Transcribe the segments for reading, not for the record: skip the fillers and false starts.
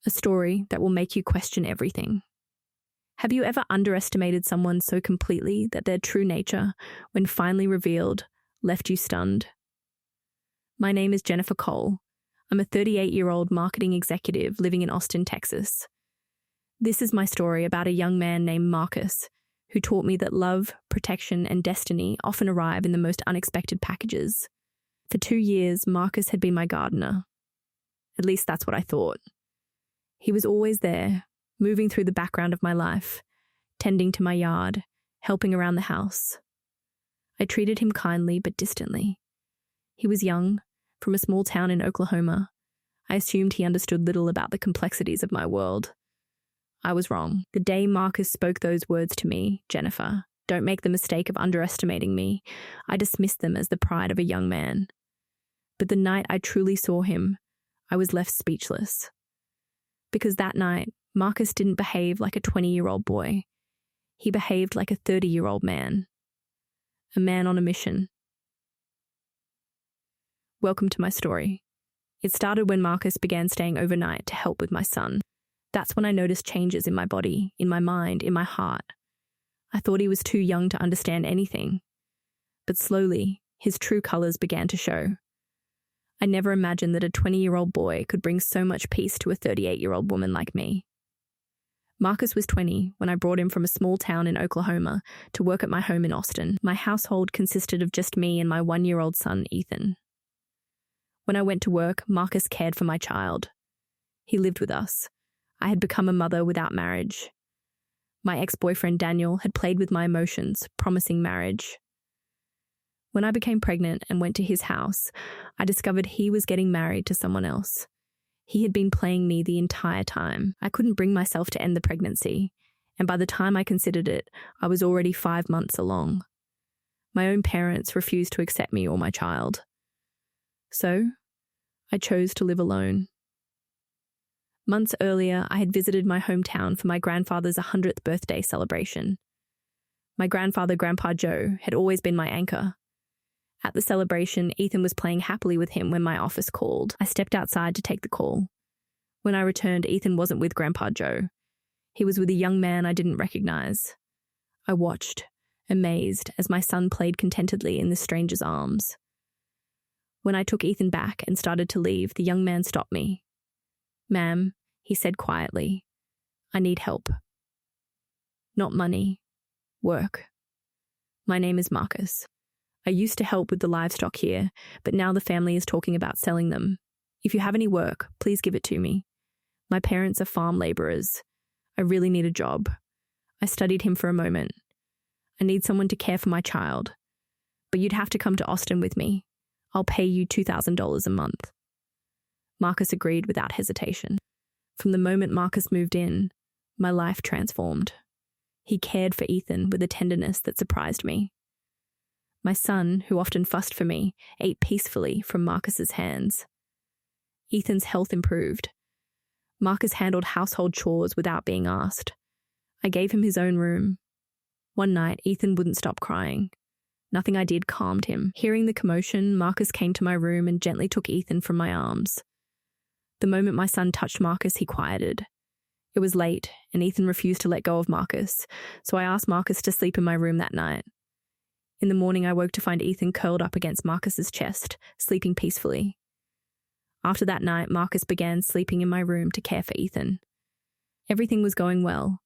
a story that will make you question everything. Have you ever underestimated someone so completely that their true nature, when finally revealed, left you stunned? My name is Jennifer Cole. I'm a 38-year-old marketing executive living in Austin, Texas. This is my story about a young man named Marcus, who taught me that love, protection, and destiny often arrive in the most unexpected packages. For 2 years, Marcus had been my gardener. At least that's what I thought. He was always there, moving through the background of my life, tending to my yard, helping around the house. I treated him kindly but distantly. He was young, from a small town in Oklahoma. I assumed he understood little about the complexities of my world. I was wrong. The day Marcus spoke those words to me, Jennifer, don't make the mistake of underestimating me, I dismissed them as the pride of a young man. But the night I truly saw him, I was left speechless. Because that night, Marcus didn't behave like a 20-year-old boy. He behaved like a 30-year-old man. A man on a mission. Welcome to my story. It started when Marcus began staying overnight to help with my son. That's when I noticed changes in my body, in my mind, in my heart. I thought he was too young to understand anything. But slowly, his true colors began to show. I never imagined that a 20-year-old boy could bring so much peace to a 38-year-old woman like me. Marcus was 20 when I brought him from a small town in Oklahoma to work at my home in Austin. My household consisted of just me and my 1-year-old son, Ethan. When I went to work, Marcus cared for my child. He lived with us. I had become a mother without marriage. My ex-boyfriend Daniel had played with my emotions, promising marriage. When I became pregnant and went to his house, I discovered he was getting married to someone else. He had been playing me the entire time. I couldn't bring myself to end the pregnancy, and by the time I considered it, I was already 5 months along. My own parents refused to accept me or my child. So, I chose to live alone. Months earlier, I had visited my hometown for my grandfather's 100th birthday celebration. My grandfather, Grandpa Joe, had always been my anchor. At the celebration, Ethan was playing happily with him when my office called. I stepped outside to take the call. When I returned, Ethan wasn't with Grandpa Joe. He was with a young man I didn't recognize. I watched, amazed, as my son played contentedly in the stranger's arms. When I took Ethan back and started to leave, the young man stopped me. "Ma'am," he said quietly, "I need help. Not money. Work. My name is Marcus. I used to help with the livestock here, but now the family is talking about selling them. If you have any work, please give it to me. My parents are farm laborers. I really need a job." I studied him for a moment. "I need someone to care for my child, but you'd have to come to Austin with me. I'll pay you $2,000 a month." Marcus agreed without hesitation. From the moment Marcus moved in, my life transformed. He cared for Ethan with a tenderness that surprised me. My son, who often fussed for me, ate peacefully from Marcus's hands. Ethan's health improved. Marcus handled household chores without being asked. I gave him his own room. One night, Ethan wouldn't stop crying. Nothing I did calmed him. Hearing the commotion, Marcus came to my room and gently took Ethan from my arms. The moment my son touched Marcus, he quieted. It was late, and Ethan refused to let go of Marcus, so I asked Marcus to sleep in my room that night. In the morning, I woke to find Ethan curled up against Marcus's chest, sleeping peacefully. After that night, Marcus began sleeping in my room to care for Ethan. Everything was going well.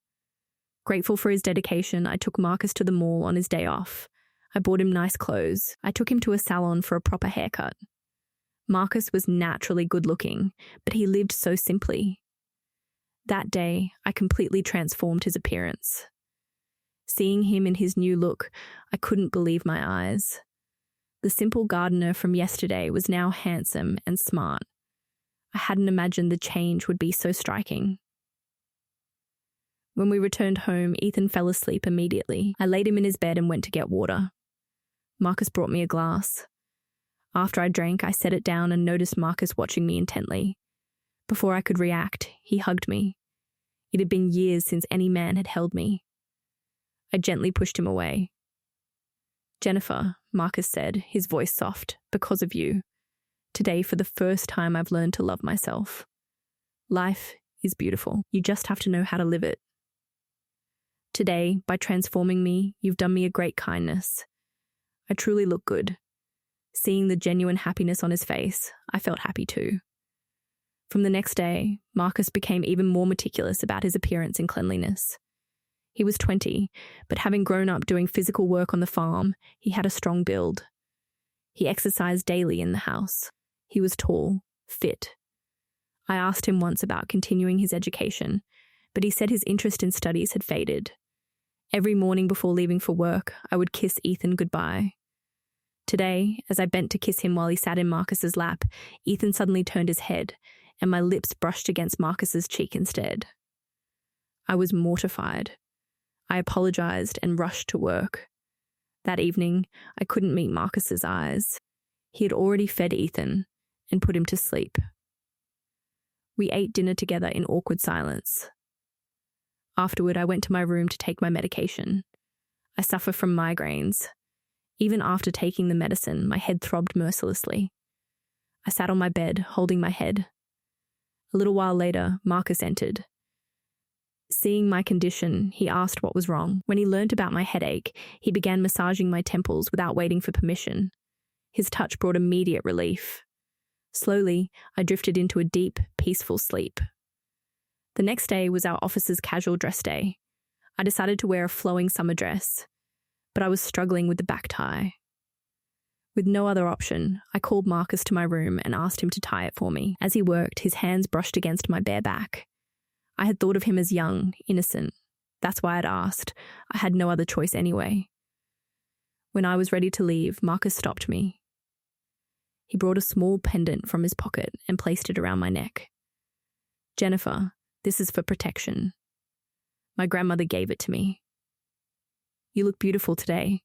Grateful for his dedication, I took Marcus to the mall on his day off. I bought him nice clothes. I took him to a salon for a proper haircut. Marcus was naturally good-looking, but he lived so simply. That day, I completely transformed his appearance. Seeing him in his new look, I couldn't believe my eyes. The simple gardener from yesterday was now handsome and smart. I hadn't imagined the change would be so striking. When we returned home, Ethan fell asleep immediately. I laid him in his bed and went to get water. Marcus brought me a glass. After I drank, I set it down and noticed Marcus watching me intently. Before I could react, he hugged me. It had been years since any man had held me. I gently pushed him away. "Jennifer," Marcus said, his voice soft, "because of you. Today, for the first time, I've learned to love myself. Life is beautiful. You just have to know how to live it. Today, by transforming me, you've done me a great kindness. I truly look good. Seeing the genuine happiness on his face, I felt happy too. From the next day, Marcus became even more meticulous about his appearance and cleanliness. He was 20, but having grown up doing physical work on the farm, he had a strong build. He exercised daily in the house. He was tall, fit. I asked him once about continuing his education, but he said his interest in studies had faded. Every morning before leaving for work, I would kiss Ethan goodbye. Today, as I bent to kiss him while he sat in Marcus's lap, Ethan suddenly turned his head, and my lips brushed against Marcus's cheek instead. I was mortified. I apologized and rushed to work. That evening, I couldn't meet Marcus's eyes. He had already fed Ethan and put him to sleep. We ate dinner together in awkward silence. Afterward, I went to my room to take my medication. I suffer from migraines. Even after taking the medicine, my head throbbed mercilessly. I sat on my bed, holding my head. A little while later, Marcus entered. Seeing my condition, he asked what was wrong. When he learnt about my headache, he began massaging my temples without waiting for permission. His touch brought immediate relief. Slowly, I drifted into a deep, peaceful sleep. The next day was our office's casual dress day. I decided to wear a flowing summer dress, but I was struggling with the back tie. With no other option, I called Marcus to my room and asked him to tie it for me. As he worked, his hands brushed against my bare back. I had thought of him as young, innocent. That's why I'd asked. I had no other choice anyway. When I was ready to leave, Marcus stopped me. He brought a small pendant from his pocket and placed it around my neck. "Jennifer, this is for protection. My grandmother gave it to me." "You look beautiful today."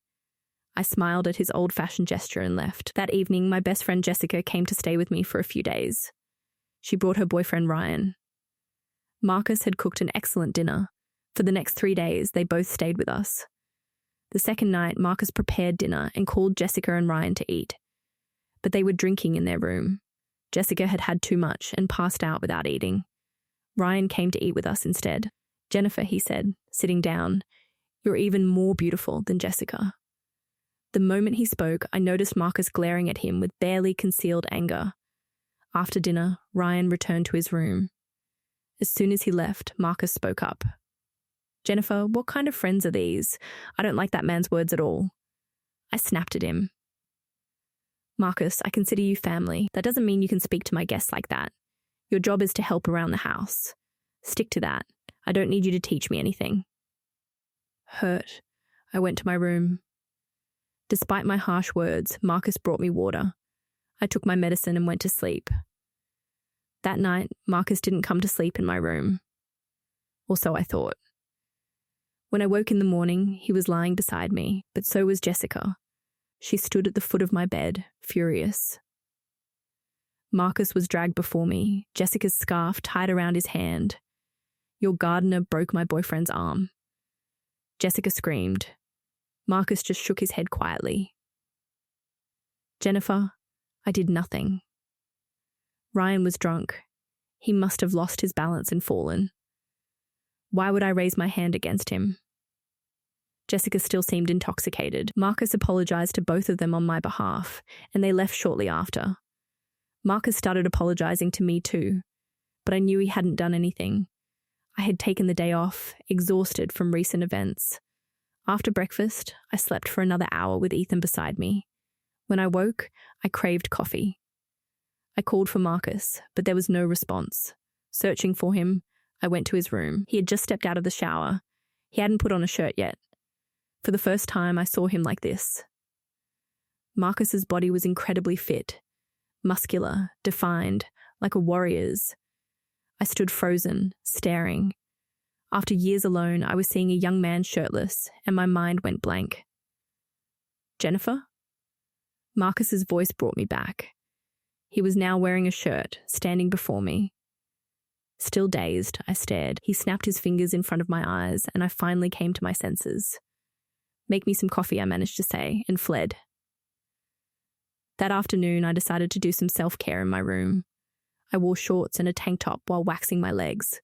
I smiled at his old-fashioned gesture and left. That evening, my best friend Jessica came to stay with me for a few days. She brought her boyfriend Ryan. Marcus had cooked an excellent dinner. For the next 3 days, they both stayed with us. The second night, Marcus prepared dinner and called Jessica and Ryan to eat. But they were drinking in their room. Jessica had had too much and passed out without eating. Ryan came to eat with us instead. "Jennifer," he said, sitting down, "you're even more beautiful than Jessica." The moment he spoke, I noticed Marcus glaring at him with barely concealed anger. After dinner, Ryan returned to his room. As soon as he left, Marcus spoke up. "Jennifer, what kind of friends are these? I don't like that man's words at all." I snapped at him. "Marcus, I consider you family. That doesn't mean you can speak to my guests like that. Your job is to help around the house. Stick to that. I don't need you to teach me anything." Hurt, I went to my room. Despite my harsh words, Marcus brought me water. I took my medicine and went to sleep. That night, Marcus didn't come to sleep in my room. Or so I thought. When I woke in the morning, he was lying beside me, but so was Jessica. She stood at the foot of my bed, furious. Marcus was dragged before me, Jessica's scarf tied around his hand. "Your gardener broke my boyfriend's arm." Jessica screamed. Marcus just shook his head quietly. "Jennifer, I did nothing." Ryan was drunk. He must have lost his balance and fallen. Why would I raise my hand against him? Jessica still seemed intoxicated. Marcus apologized to both of them on my behalf, and they left shortly after. Marcus started apologizing to me too, but I knew he hadn't done anything. I had taken the day off, exhausted from recent events. After breakfast, I slept for another hour with Ethan beside me. When I woke, I craved coffee. I called for Marcus, but there was no response. Searching for him, I went to his room. He had just stepped out of the shower. He hadn't put on a shirt yet. For the first time, I saw him like this. Marcus's body was incredibly fit, muscular, defined, like a warrior's. I stood frozen, staring. After years alone, I was seeing a young man shirtless, and my mind went blank. "Jennifer?" Marcus's voice brought me back. He was now wearing a shirt, standing before me. Still dazed, I stared. He snapped his fingers in front of my eyes, and I finally came to my senses. "Make me some coffee," I managed to say, and fled. That afternoon, I decided to do some self-care in my room. I wore shorts and a tank top while waxing my legs.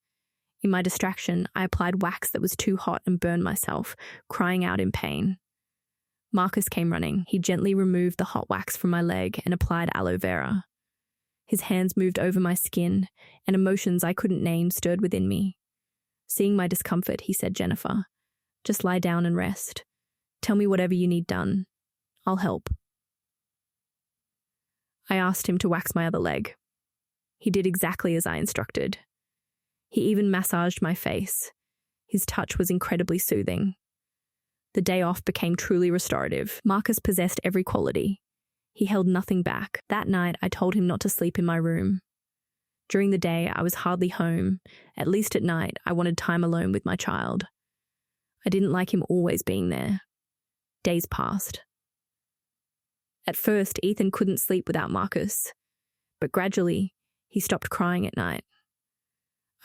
In my distraction, I applied wax that was too hot and burned myself, crying out in pain. Marcus came running. He gently removed the hot wax from my leg and applied aloe vera. His hands moved over my skin, and emotions I couldn't name stirred within me. Seeing my discomfort, he said, "Jennifer, just lie down and rest. Tell me whatever you need done. I'll help." I asked him to wax my other leg. He did exactly as I instructed. He even massaged my face. His touch was incredibly soothing. The day off became truly restorative. Marcus possessed every quality. He held nothing back. That night, I told him not to sleep in my room. During the day, I was hardly home. At least at night, I wanted time alone with my child. I didn't like him always being there. Days passed. At first, Ethan couldn't sleep without Marcus, but gradually, he stopped crying at night.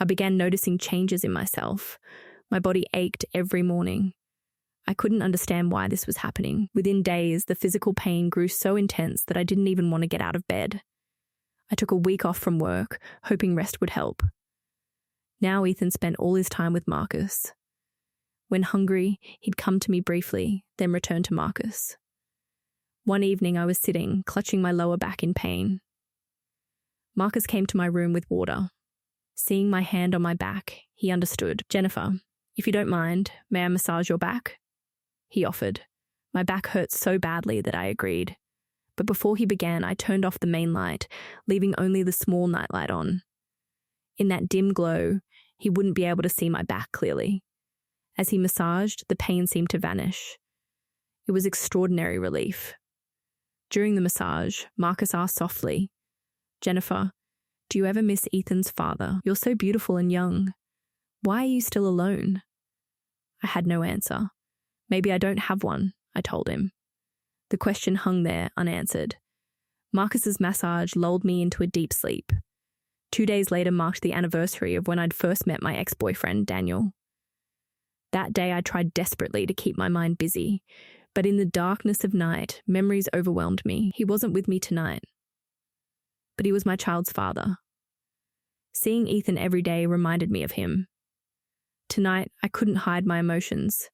I began noticing changes in myself. My body ached every morning. I couldn't understand why this was happening. Within days, the physical pain grew so intense that I didn't even want to get out of bed. I took a week off from work, hoping rest would help. Now Ethan spent all his time with Marcus. When hungry, he'd come to me briefly, then return to Marcus. One evening I was sitting, clutching my lower back in pain. Marcus came to my room with water. Seeing my hand on my back, he understood. "Jennifer, if you don't mind, may I massage your back?" He offered. My back hurt so badly that I agreed. But before he began, I turned off the main light, leaving only the small nightlight on. In that dim glow, he wouldn't be able to see my back clearly. As he massaged, the pain seemed to vanish. It was extraordinary relief. During the massage, Marcus asked softly, "Jennifer, do you ever miss Ethan's father? You're so beautiful and young. Why are you still alone?" I had no answer. "Maybe I don't have one," I told him. The question hung there, unanswered. Marcus's massage lulled me into a deep sleep. 2 days later marked the anniversary of when I'd first met my ex-boyfriend, Daniel. That day I tried desperately to keep my mind busy, but in the darkness of night, memories overwhelmed me. He wasn't with me tonight, but he was my child's father. Seeing Ethan every day reminded me of him. Tonight, I couldn't hide my emotions.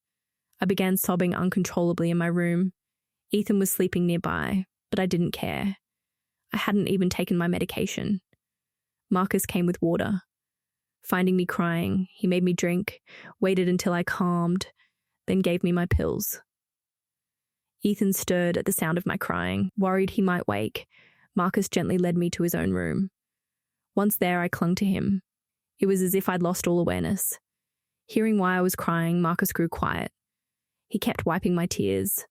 I began sobbing uncontrollably in my room. Ethan was sleeping nearby, but I didn't care. I hadn't even taken my medication. Marcus came with water. Finding me crying, he made me drink, waited until I calmed, then gave me my pills. Ethan stirred at the sound of my crying. Worried he might wake, Marcus gently led me to his own room. Once there, I clung to him. It was as if I'd lost all awareness. Hearing why I was crying, Marcus grew quiet. He kept wiping my tears.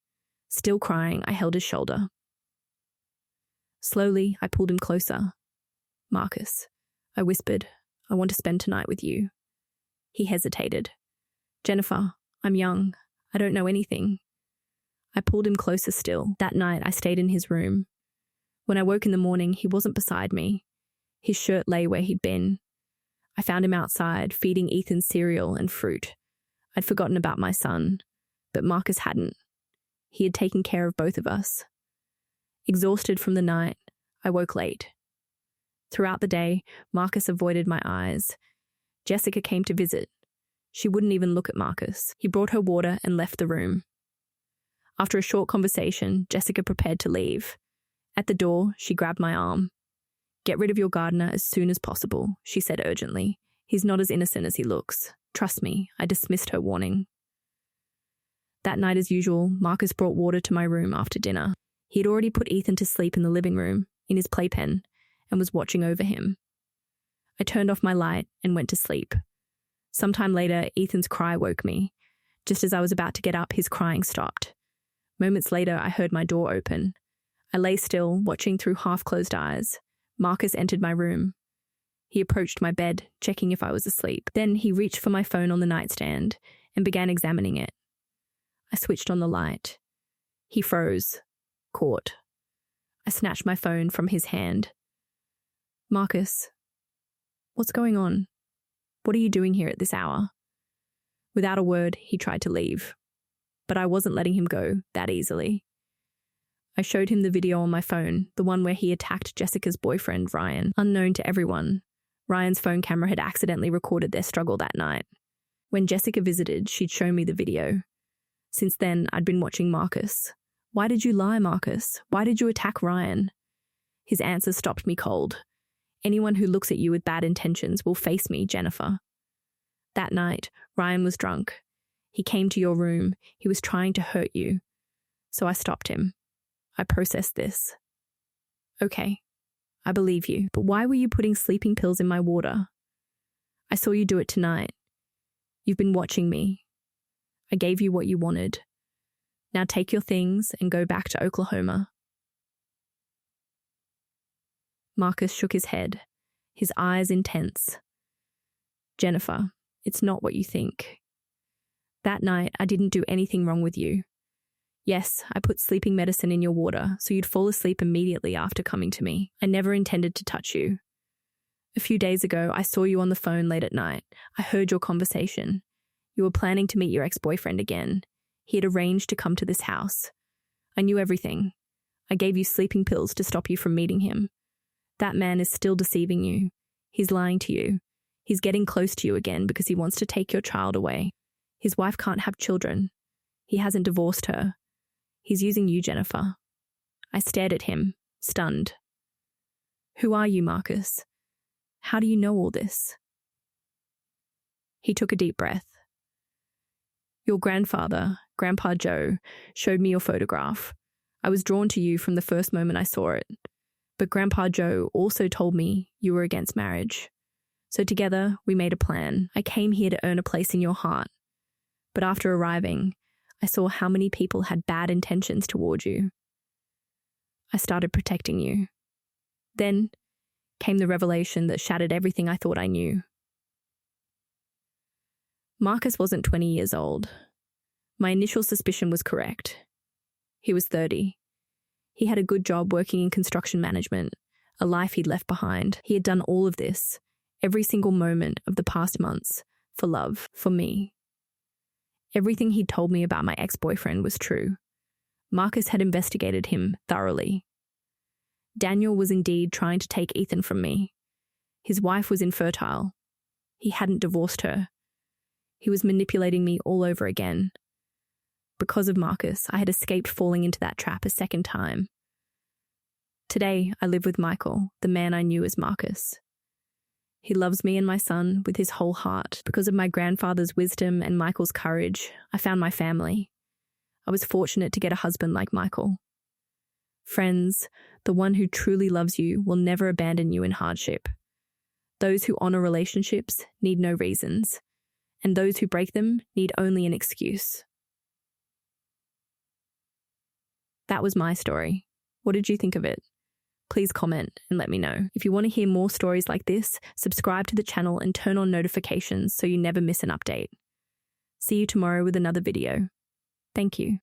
Still crying, I held his shoulder. Slowly, I pulled him closer. "Marcus," I whispered, "I want to spend tonight with you." He hesitated. "Jennifer, I'm young. I don't know anything." I pulled him closer still. That night, I stayed in his room. When I woke in the morning, he wasn't beside me. His shirt lay where he'd been. I found him outside, feeding Ethan cereal and fruit. I'd forgotten about my son, but Marcus hadn't. He had taken care of both of us. Exhausted from the night, I woke late. Throughout the day, Marcus avoided my eyes. Jessica came to visit. She wouldn't even look at Marcus. He brought her water and left the room. After a short conversation, Jessica prepared to leave. At the door, she grabbed my arm. "Get rid of your gardener as soon as possible," she said urgently. "He's not as innocent as he looks. Trust me," I dismissed her warning. That night, as usual, Marcus brought water to my room after dinner. He had already put Ethan to sleep in the living room, in his playpen, and was watching over him. I turned off my light and went to sleep. Sometime later, Ethan's cry woke me. Just as I was about to get up, his crying stopped. Moments later, I heard my door open. I lay still, watching through half-closed eyes. Marcus entered my room. He approached my bed, checking if I was asleep. Then he reached for my phone on the nightstand and began examining it. I switched on the light. He froze, caught. I snatched my phone from his hand. "Marcus, what's going on? What are you doing here at this hour?" Without a word, he tried to leave. But I wasn't letting him go that easily. I showed him the video on my phone, the one where he attacked Jessica's boyfriend, Ryan. Unknown to everyone, Ryan's phone camera had accidentally recorded their struggle that night. When Jessica visited, she'd shown me the video. Since then, I'd been watching Marcus. Why did you lie, Marcus? Why did you attack Ryan? His answer stopped me cold. Anyone who looks at you with bad intentions will face me, Jennifer. That night, Ryan was drunk. He came to your room. He was trying to hurt you. So I stopped him. I processed this. Okay, I believe you, but why were you putting sleeping pills in my water? I saw you do it tonight. You've been watching me. I gave you what you wanted. Now take your things and go back to Oklahoma. Marcus shook his head, his eyes intense. Jennifer, it's not what you think. That night, I didn't do anything wrong with you. Yes, I put sleeping medicine in your water so you'd fall asleep immediately after coming to me. I never intended to touch you. A few days ago, I saw you on the phone late at night. I heard your conversation. You were planning to meet your ex-boyfriend again. He had arranged to come to this house. I knew everything. I gave you sleeping pills to stop you from meeting him. That man is still deceiving you. He's lying to you. He's getting close to you again because he wants to take your child away. His wife can't have children. He hasn't divorced her. He's using you, Jennifer. I stared at him, stunned. Who are you, Marcus? How do you know all this? He took a deep breath. Your grandfather, Grandpa Joe, showed me your photograph. I was drawn to you from the first moment I saw it. But Grandpa Joe also told me you were against marriage. So together, we made a plan. I came here to earn a place in your heart. But after arriving, I saw how many people had bad intentions toward you. I started protecting you. Then came the revelation that shattered everything I thought I knew. Marcus wasn't 20 years old. My initial suspicion was correct. He was 30. He had a good job working in construction management, a life he'd left behind. He had done all of this, every single moment of the past months, for love, for me. Everything he'd told me about my ex-boyfriend was true. Marcus had investigated him thoroughly. Daniel was indeed trying to take Ethan from me. His wife was infertile. He hadn't divorced her. He was manipulating me all over again. Because of Marcus, I had escaped falling into that trap a second time. Today, I live with Michael, the man I knew as Marcus. He loves me and my son with his whole heart. Because of my grandfather's wisdom and Michael's courage, I found my family. I was fortunate to get a husband like Michael. Friends, the one who truly loves you will never abandon you in hardship. Those who honor relationships need no reasons, and those who break them need only an excuse. That was my story. What did you think of it? Please comment and let me know. If you want to hear more stories like this, subscribe to the channel and turn on notifications so you never miss an update. See you tomorrow with another video. Thank you.